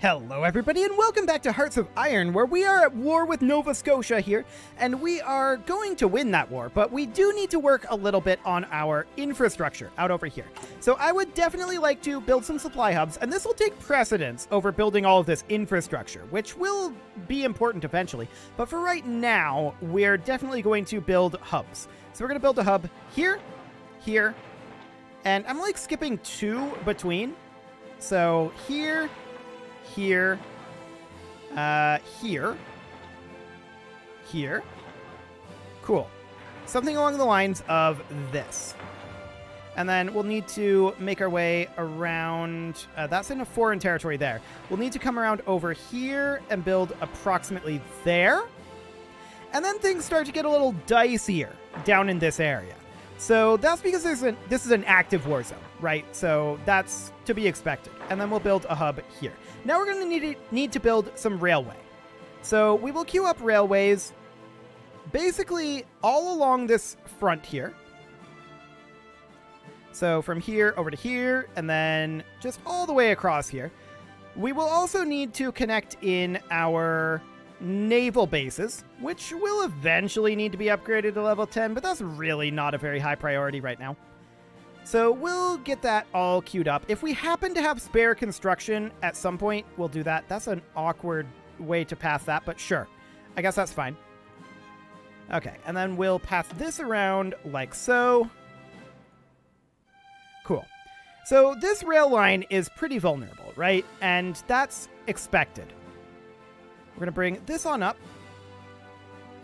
Hello everybody and welcome back to Hearts of Iron, where we are at war with Nova Scotia here, and we are going to win that war, but we do need to work a little bit on our infrastructure out over here. So I would definitely like to build some supply hubs, and this will take precedence over building all of this infrastructure, which will be important eventually. But for right now, we're definitely going to build hubs. So we're going to build a hub here, here, and I'm like skipping two between. So here, here, here, here. Cool. Something along the lines of this. And then we'll need to make our way around... that's in a foreign territory there. We'll need to come around over here and build approximately there. And then things start to get a little dicier down in this area. So that's because this is an active war zone, right? So that's to be expected. And then we'll build a hub here. Now we're going to need to build some railway. So we will queue up railways basically all along this front here. So from here over to here, and then just all the way across here. We will also need to connect in our naval bases, which will eventually need to be upgraded to level 10, but that's really not a very high priority right now. So we'll get that all queued up. If we happen to have spare construction at some point, we'll do that. That's an awkward way to pass that, but sure. I guess that's fine. Okay, and then we'll pass this around like so. Cool. So this rail line is pretty vulnerable, right? And that's expected. We're going to bring this on up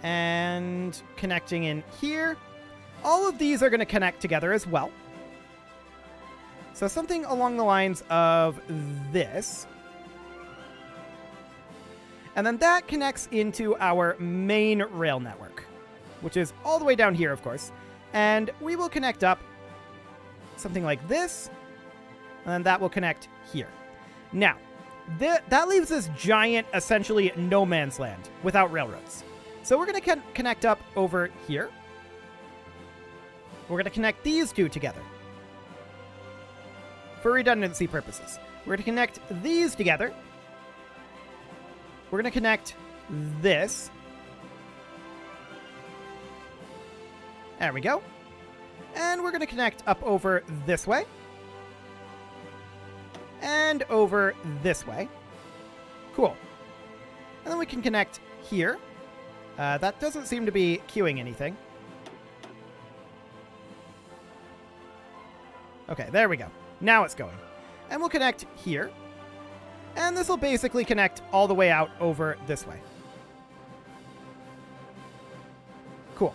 and connecting in here. All of these are going to connect together as well. So something along the lines of this. And then that connects into our main rail network, which is all the way down here, of course. And we will connect up something like this, and that will connect here. Now, that leaves this giant, essentially, no man's land without railroads. So we're going to connect up over here. We're going to connect these two together for redundancy purposes. We're going to connect these together. We're going to connect this. There we go. And we're going to connect up over this way. And over this way. Cool. And then we can connect here. That doesn't seem to be queuing anything. Okay, there we go. Now it's going. And we'll connect here. And this will basically connect all the way out over this way. Cool.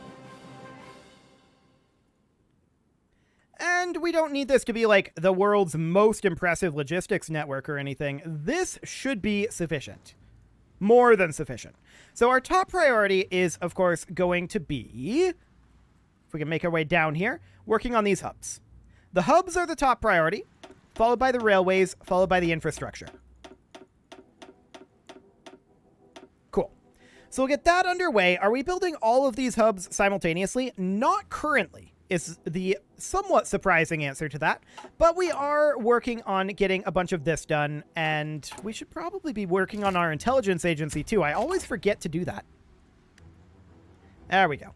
And we don't need this to be like the world's most impressive logistics network or anything. This should be sufficient. More than sufficient. So our top priority is, of course, going to be, if we can make our way down here, working on these hubs. The hubs are the top priority, followed by the railways, followed by the infrastructure. Cool. So we'll get that underway. Are we building all of these hubs simultaneously? Not currently. Is the somewhat surprising answer to that. But we are working on getting a bunch of this done, and we should probably be working on our intelligence agency too. I always forget to do that. There we go.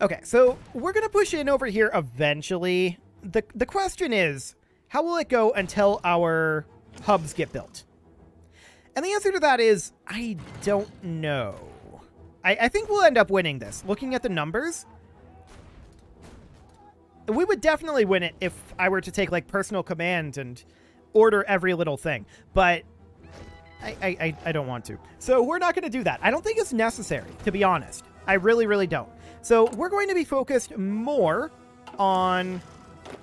Okay, so we're going to push in over here eventually. The question is, how will it go until our hubs get built? And the answer to that is, I don't know. I think we'll end up winning this. Looking at the numbers, we would definitely win it if I were to take like personal command and order every little thing. But I don't want to. So we're not going to do that. I don't think it's necessary, to be honest. I really, really don't. So we're going to be focused more on,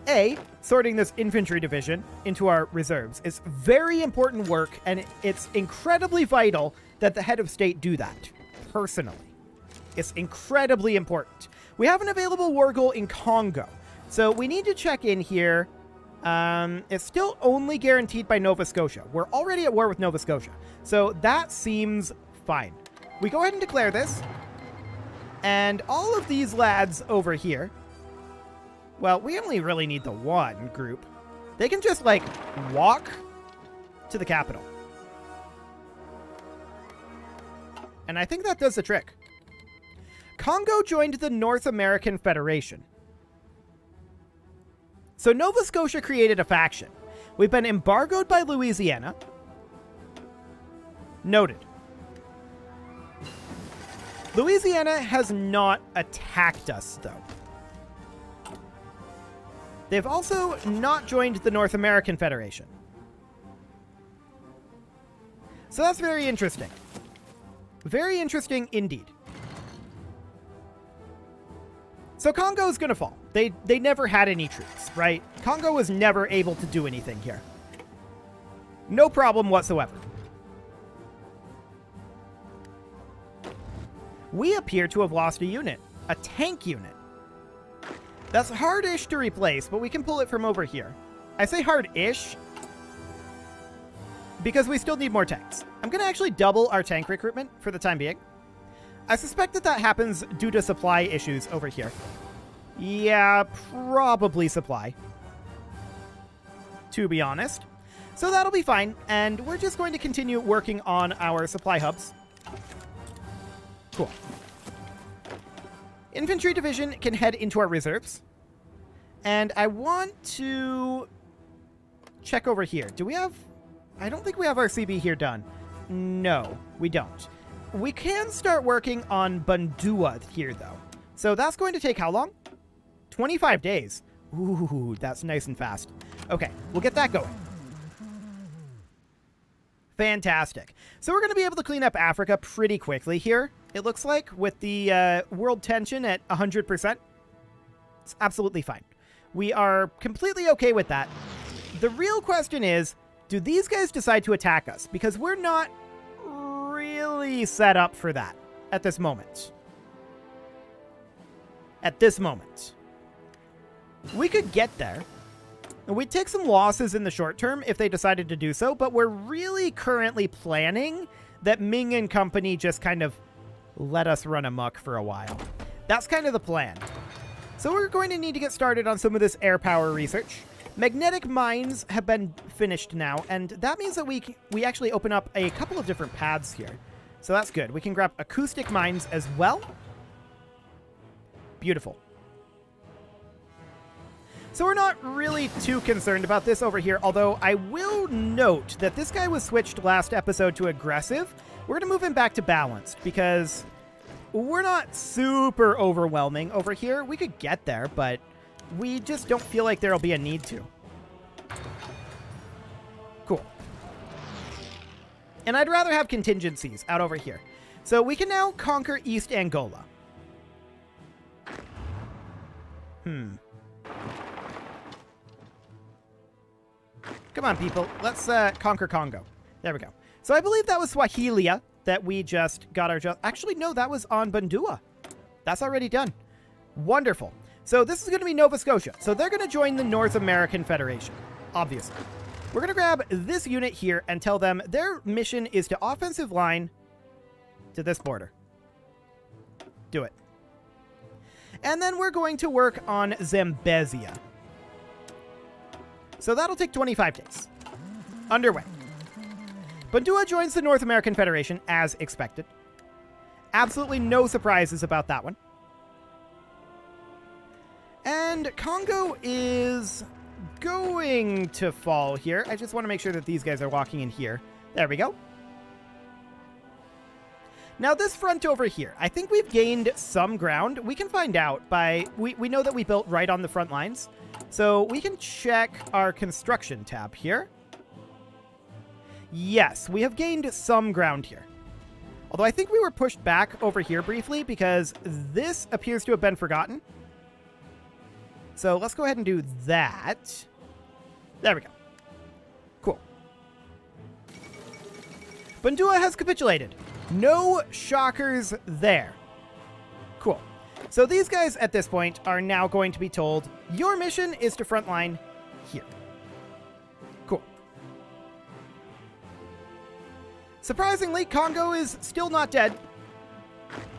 A, sorting this infantry division into our reserves. It's very important work, and it's incredibly vital that the head of state do that. Personally. It's incredibly important. We have an available war goal in Congo. So we need to check in here. It's still only guaranteed by Nova Scotia. We're already at war with Nova Scotia. So that seems fine. We go ahead and declare this. And all of these lads over here. Well, we only really need the one group. They can just, like, walk to the capital. And I think that does the trick. Congo joined the North American Federation. So Nova Scotia created a faction. We've been embargoed by Louisiana. Noted. Louisiana has not attacked us, though. They've also not joined the North American Federation. So that's very interesting. Very interesting indeed. So Congo's gonna fall. They never had any troops, right? Congo was never able to do anything here. No problem whatsoever. We appear to have lost a unit. A tank unit. That's hard-ish to replace, but we can pull it from over here. I say hard-ish because we still need more tanks. I'm going to actually double our tank recruitment for the time being. I suspect that that happens due to supply issues over here. Yeah, probably supply, to be honest. So that'll be fine, and we're just going to continue working on our supply hubs. Cool. Infantry division can head into our reserves. And I want to check over here. Do we have... I don't think we have our CB here done. No, we don't. We can start working on Bandua here, though. So that's going to take how long? 25 days. Ooh, that's nice and fast. Okay, we'll get that going. Fantastic. So we're going to be able to clean up Africa pretty quickly here, it looks like, with the world tension at 100%. It's absolutely fine. We are completely okay with that. The real question is, do these guys decide to attack us? Because we're not really set up for that at this moment. At this moment. We could get there. We'd take some losses in the short term if they decided to do so, but we're really currently planning that Ming and company just kind of let us run amok for a while. That's kind of the plan. So we're going to need to get started on some of this air power research. Magnetic mines have been finished now, and that means that we actually open up a couple of different paths here. So that's good. We can grab acoustic mines as well. Beautiful. So we're not really too concerned about this over here, although I will note that this guy was switched last episode to aggressive. We're going to move him back to balanced because we're not super overwhelming over here. We could get there, but we just don't feel like there'll be a need to. Cool. And I'd rather have contingencies out over here. So we can now conquer East Angola. Come on, people. Let's conquer Congo. There we go. So I believe that was Swahilia that we just got our... Actually, no, that was on Bandua. That's already done. Wonderful. So this is going to be Nova Scotia. So they're going to join the North American Federation, obviously. We're going to grab this unit here and tell them their mission is to offensive line to this border. Do it. And then we're going to work on Zambezia. So that'll take 25 days. Underway. Bandua joins the North American Federation as expected. Absolutely no surprises about that one. And Congo is going to fall here. I just want to make sure that these guys are walking in here. There we go. Now this front over here, I think we've gained some ground. We can find out by... We know that we built right on the front lines. So we can check our construction tab here. Yes, we have gained some ground here. Although I think we were pushed back over here briefly because this appears to have been forgotten. So let's go ahead and do that. There we go. Cool. Bandua has capitulated. No shockers there. Cool. So these guys at this point are now going to be told, your mission is to frontline here. Cool. Surprisingly, Congo is still not dead.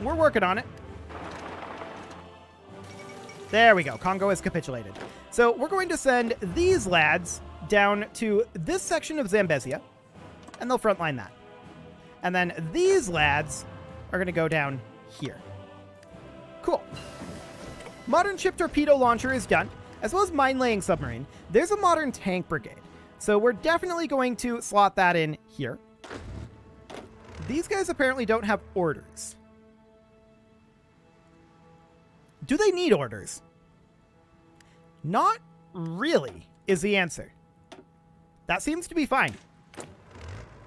We're working on it. There we go. Congo has capitulated. So we're going to send these lads down to this section of Zambezia, and they'll frontline that. And then these lads are going to go down here. Cool. Modern ship torpedo launcher is done, as well as mine-laying submarine. There's a modern tank brigade, so we're definitely going to slot that in here. These guys apparently don't have orders. Do they need orders? Not really, is the answer. That seems to be fine.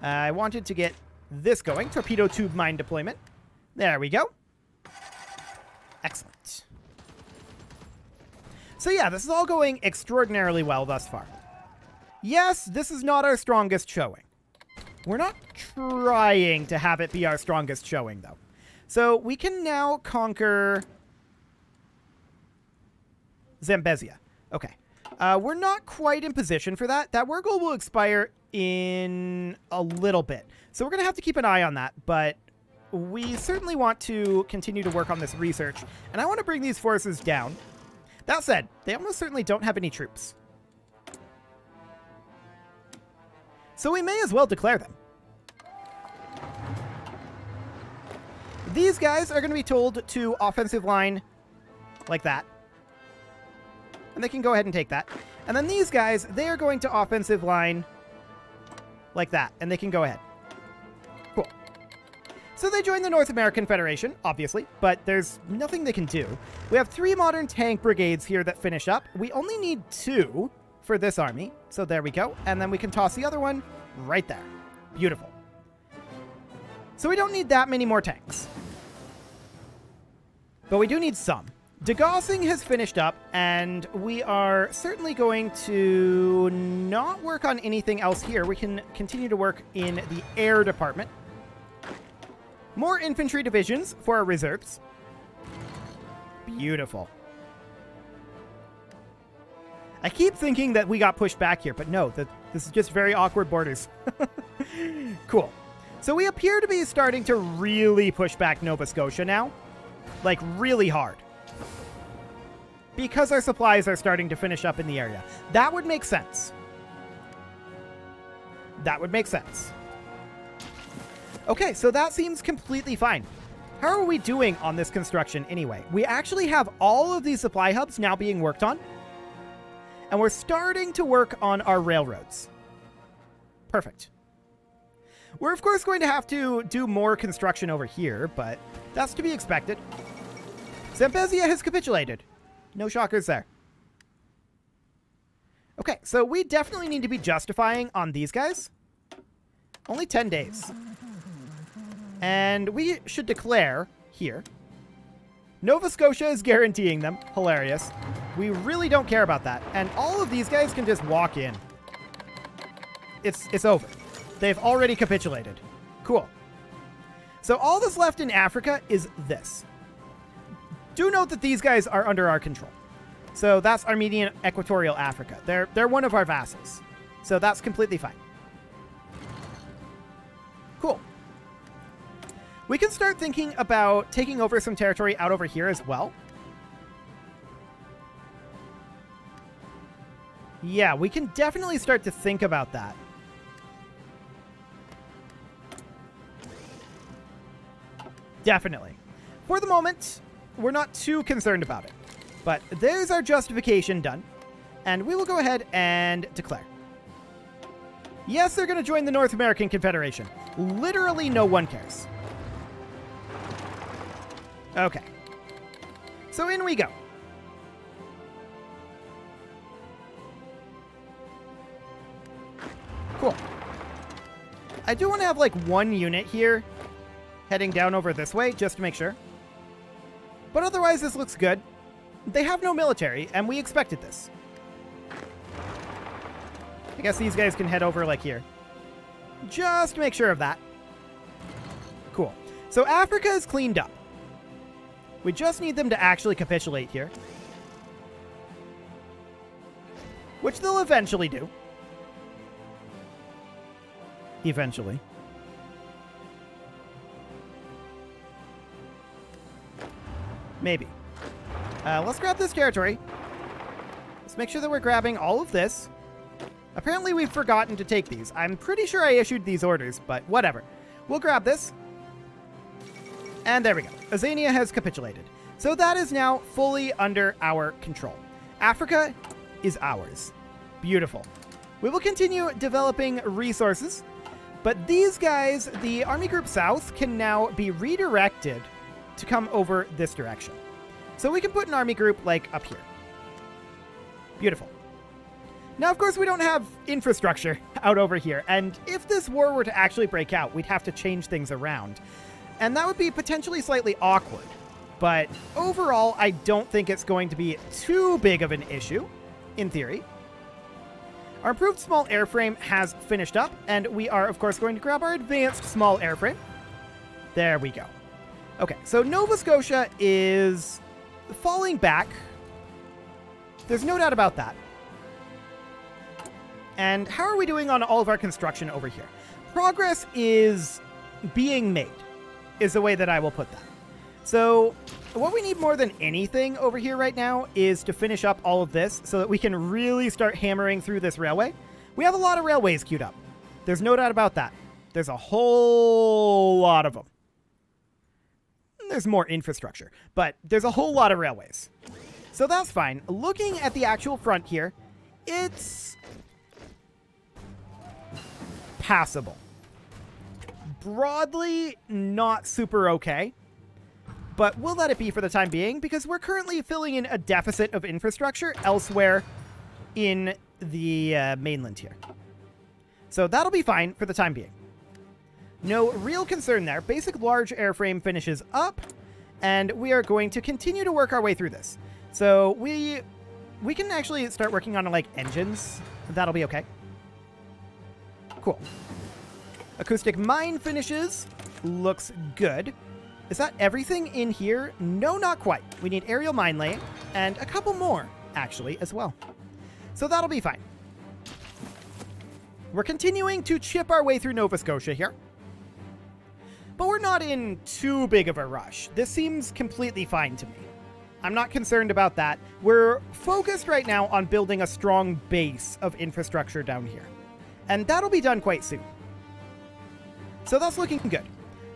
I wanted to get this going. Torpedo tube mine deployment. There we go. Excellent. So yeah, this is all going extraordinarily well thus far. Yes, this is not our strongest showing. We're not trying to have it be our strongest showing, though. So we can now conquer Zambezia. Okay. We're not quite in position for that. That war goal will expire in a little bit. So we're going to have to keep an eye on that, but we certainly want to continue to work on this research, and I want to bring these forces down. That said, they almost certainly don't have any troops. So we may as well declare them. These guys are going to be told to offensive line like that. And they can go ahead and take that. And then these guys, they are going to offensive line like that. And they can go ahead. Cool. So they join the North American Federation, obviously, but there's nothing they can do. We have 3 modern tank brigades here that finish up. We only need 2 for this army. So there we go. And then we can toss the other one right there. Beautiful. So we don't need that many more tanks. But we do need some. Degaussing has finished up, and we are certainly going to not work on anything else here. We can continue to work in the air department. More infantry divisions for our reserves. Beautiful. I keep thinking that we got pushed back here, but no, this is just very awkward borders. Cool. So we appear to be starting to really push back Nova Scotia now. Like, really hard. Because our supplies are starting to finish up in the area. That would make sense. That would make sense. Okay, so that seems completely fine. How are we doing on this construction anyway? We actually have all of these supply hubs now being worked on. And we're starting to work on our railroads. Perfect. We're, of course, going to have to do more construction over here, but that's to be expected. Zambezia has capitulated. No shockers there. Okay, so we definitely need to be justifying on these guys. Only 10 days. And we should declare here. Nova Scotia is guaranteeing them. Hilarious. We really don't care about that. And all of these guys can just walk in. It's over. They've already capitulated. Cool. So all that's left in Africa is this. Do note that these guys are under our control. So that's Armenian Equatorial Africa. They're one of our vassals. So that's completely fine. Cool. We can start thinking about taking over some territory out over here as well. Yeah, we can definitely start to think about that. Definitely. For the moment, we're not too concerned about it. But there's our justification done. And we will go ahead and declare. Yes, they're going to join the North American Confederation. Literally no one cares. Okay. So in we go. Cool. I do want to have like one unit here heading down over this way just to make sure. But otherwise this looks good. They have no military, and we expected this. I guess these guys can head over like here. Just to make sure of that. Cool. So Africa is cleaned up. We just need them to actually capitulate here. Which they'll eventually do. Eventually. Maybe. Let's grab this territory. Let's make sure that we're grabbing all of this. Apparently we've forgotten to take these. I'm pretty sure I issued these orders, but whatever. We'll grab this. And there we go. Azania has capitulated. So that is now fully under our control. Africa is ours. Beautiful. We will continue developing resources, but these guys, the Army Group South, can now be redirected to come over this direction. So we can put an army group, like, up here. Beautiful. Now, of course, we don't have infrastructure out over here, and if this war were to actually break out, we'd have to change things around. And that would be potentially slightly awkward. But overall, I don't think it's going to be too big of an issue, in theory. Our improved small airframe has finished up, and we are, of course, going to grab our advanced small airframe. There we go. Okay, so Nova Scotia is falling back. There's no doubt about that. And how are we doing on all of our construction over here? Progress is being made, is the way that I will put that. So what we need more than anything over here right now is to finish up all of this so that we can really start hammering through this railway. We have a lot of railways queued up. There's no doubt about that. There's a whole lot of them. There's more infrastructure, but there's a whole lot of railways. So that's fine. Looking at the actual front here, it's passable. Broadly, not super okay. But we'll let it be for the time being, because we're currently filling in a deficit of infrastructure elsewhere in the mainland here. So that'll be fine for the time being. No real concern there. Basic large airframe finishes up, and we are going to continue to work our way through this. So we can actually start working on, like, engines. That'll be okay. Cool. Acoustic mine finishes. Looks good. Is that everything in here? No, not quite. We need aerial mine laying, and a couple more, actually, as well. So that'll be fine. We're continuing to chip our way through Nova Scotia here. But we're not in too big of a rush. This seems completely fine to me. I'm not concerned about that. We're focused right now on building a strong base of infrastructure down here. And that'll be done quite soon. So that's looking good.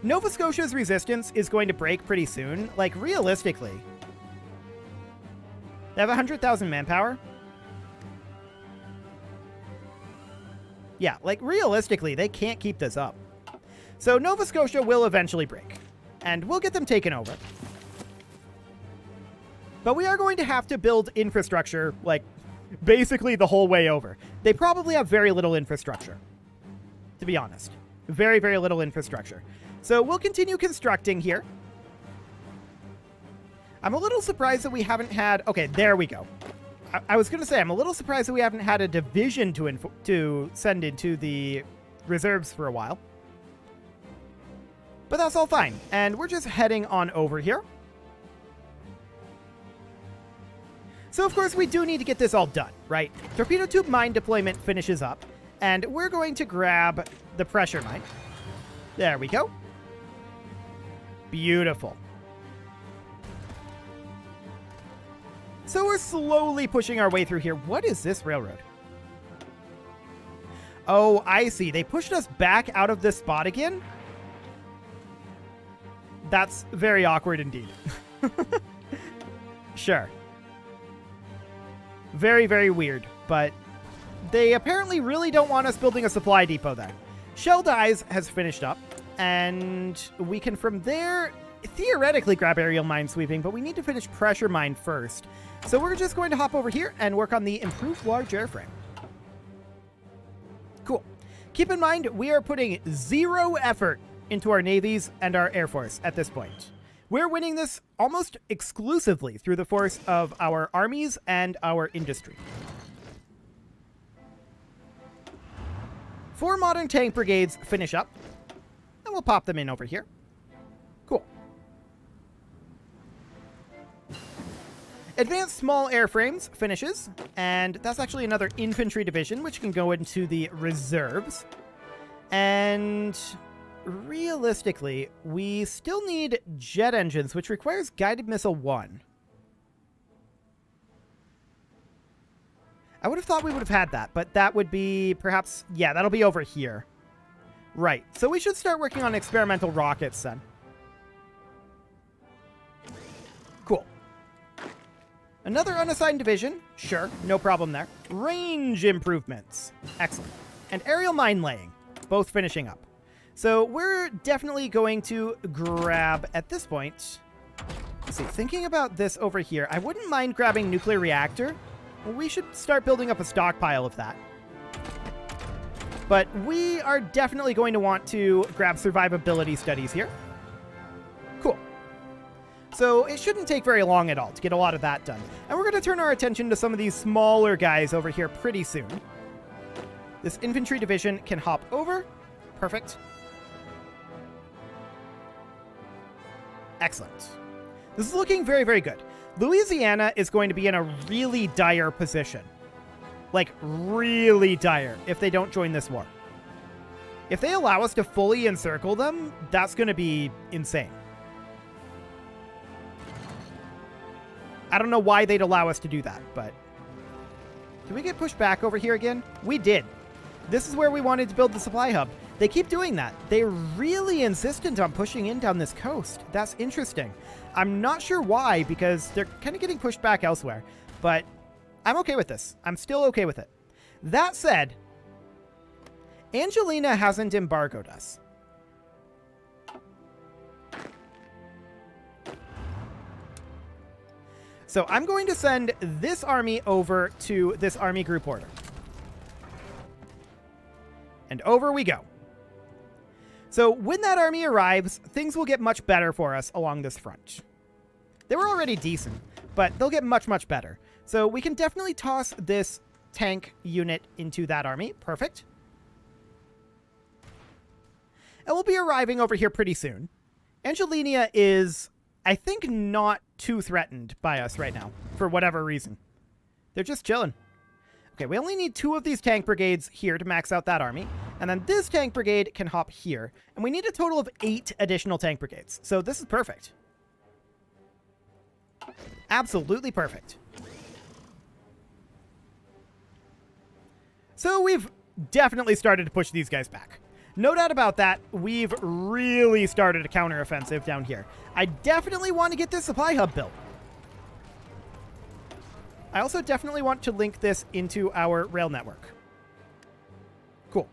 Nova Scotia's resistance is going to break pretty soon. Like, realistically, they have 100,000 manpower. Yeah, like, realistically, they can't keep this up. So Nova Scotia will eventually break, and we'll get them taken over. But we are going to have to build infrastructure, like, basically the whole way over. They probably have very little infrastructure, to be honest. Very, very little infrastructure. So we'll continue constructing here. I'm a little surprised that we haven't had... Okay, there we go. I was going to say, I'm a little surprised that we haven't had a division to send into the reserves for a while. But that's all fine. And we're just heading on over here. So, of course, we do need to get this all done, right? Torpedo tube mine deployment finishes up. And we're going to grab the pressure mine. There we go. Beautiful. So we're slowly pushing our way through here. What is this railroad? Oh, I see. They pushed us back out of this spot again? That's very awkward indeed. Sure. Very, very weird, but they apparently really don't want us building a supply depot there. Shell Dies has finished up, and we can from there theoretically grab aerial mine sweeping, but we need to finish pressure mine first. So we're just going to hop over here and work on the improved large airframe. Cool. Keep in mind, we are putting zero effort into our navies and our air force at this point. We're winning this almost exclusively through the force of our armies and our industry. 4 modern tank brigades finish up, and we'll pop them in over here. Cool. Advanced small airframes finishes, and that's actually another infantry division, which can go into the reserves. And realistically, we still need jet engines, which requires guided missile 1. I would have thought we would have had that, but that would be perhaps... Yeah, that'll be over here. Right. So we should start working on experimental rockets then. Cool. Another unassigned division. Sure, no problem there. Range improvements. Excellent. And aerial mine laying. Both finishing up. So we're definitely going to grab, at this point... Let's see, thinking about this over here, I wouldn't mind grabbing nuclear reactor. We should start building up a stockpile of that. But we are definitely going to want to grab survivability studies here. Cool. So it shouldn't take very long at all to get a lot of that done. And we're going to turn our attention to some of these smaller guys over here pretty soon. This infantry division can hop over. Perfect. Excellent. This is looking very, very good. Louisiana is going to be in a really dire position. Like, really dire if they don't join this war. If they allow us to fully encircle them, that's going to be insane. I don't know why they'd allow us to do that, but... Did we get pushed back over here again? We did. This is where we wanted to build the supply hub. They keep doing that. They're really insistent on pushing in down this coast. That's interesting. I'm not sure why, because they're kind of getting pushed back elsewhere. But I'm okay with this. I'm still okay with it. That said, Angelina hasn't embargoed us. So I'm going to send this army over to this army group order. And over we go. So when that army arrives, things will get much better for us along this front. They were already decent, but they'll get much, much better. So we can definitely toss this tank unit into that army. Perfect. And we'll be arriving over here pretty soon. Angelina is, I think, not too threatened by us right now, for whatever reason. They're just chilling. Okay, we only need 2 of these tank brigades here to max out that army. And then this tank brigade can hop here. And we need a total of 8 additional tank brigades. So this is perfect. Absolutely perfect. So we've definitely started to push these guys back. No doubt about that. We've really started a counteroffensive down here. I definitely want to get this supply hub built. I also definitely want to link this into our rail network. Cool.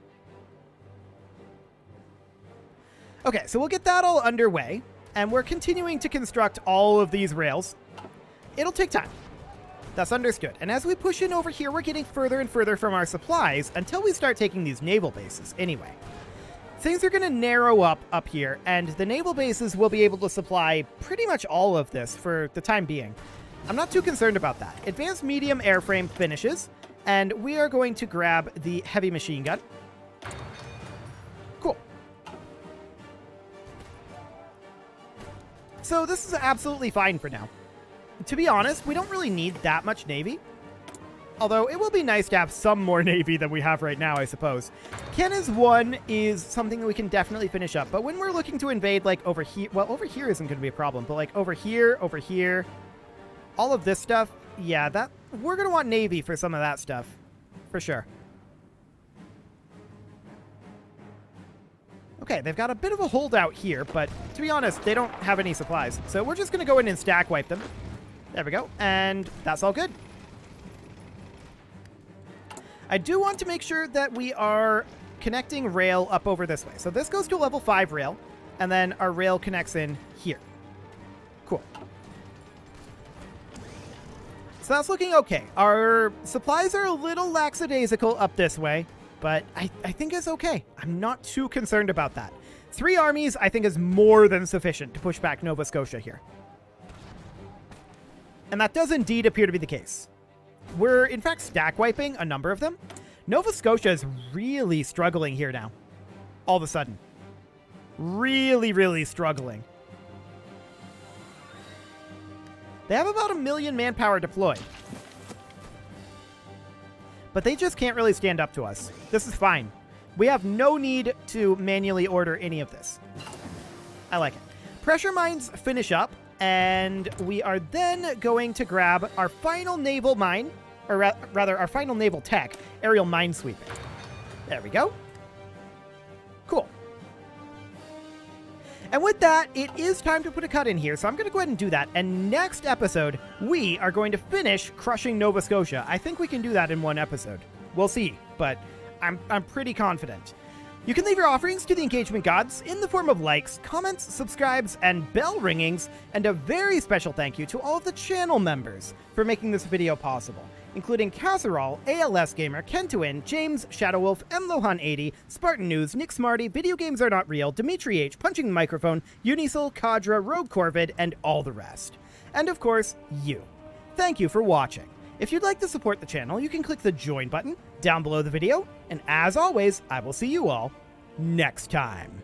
Okay, so we'll get that all underway, and we're continuing to construct all of these rails. It'll take time. That's understood. And as we push in over here, we're getting further and further from our supplies until we start taking these naval bases anyway. Things are going to narrow up here, and the naval bases will be able to supply pretty much all of this for the time being. I'm not too concerned about that. Advanced medium airframe finishes, and we are going to grab the heavy machine gun. Cool. So this is absolutely fine for now. To be honest, we don't really need that much Navy. Although it will be nice to have some more Navy than we have right now, I suppose. Cannas 1 is something that we can definitely finish up. But when we're looking to invade, like, over here... Well, over here isn't going to be a problem. But, like, over here, all of this stuff, yeah, that... We're going to want Navy for some of that stuff. For sure. Okay, they've got a bit of a holdout here. But, to be honest, they don't have any supplies. So we're just going to go in and stack wipe them. There we go. And that's all good. I do want to make sure that we are connecting rail up over this way. So this goes to a level 5 rail, and then our rail connects in here. Cool. So that's looking okay. Our supplies are a little lackadaisical up this way, but I think it's okay. I'm not too concerned about that. 3 armies, I think, is more than sufficient to push back Nova Scotia here. And that does indeed appear to be the case. We're, in fact, stack wiping a number of them. Nova Scotia is really struggling here now. All of a sudden. Really, really struggling. They have about 1 million manpower deployed. But they just can't really stand up to us. This is fine. We have no need to manually order any of this. I like it. Pressure mines finish up. And we are then going to grab our final naval mine or rather our final naval tech, aerial minesweeping. There we go. Cool. And with that, it is time to put a cut in here, so I'm going to go ahead and do that. And next episode, we are going to finish crushing Nova Scotia. I think we can do that in one episode. We'll see, but I'm pretty confident. You can leave your offerings to the engagement gods in the form of likes, comments, subscribes, and bell ringings, and a very special thank you to all of the channel members for making this video possible, including Casserole, ALS Gamer, Kentuin, James, Shadowwolf, MLohan80, Spartan News, Nick Smarty, Video Games Are Not Real, Dimitri H, Punching the Microphone, Unisil, Kadra, Rogue Corvid, and all the rest. And of course, you. Thank you for watching. If you'd like to support the channel, you can click the join button down below the video, and as always, I will see you all next time.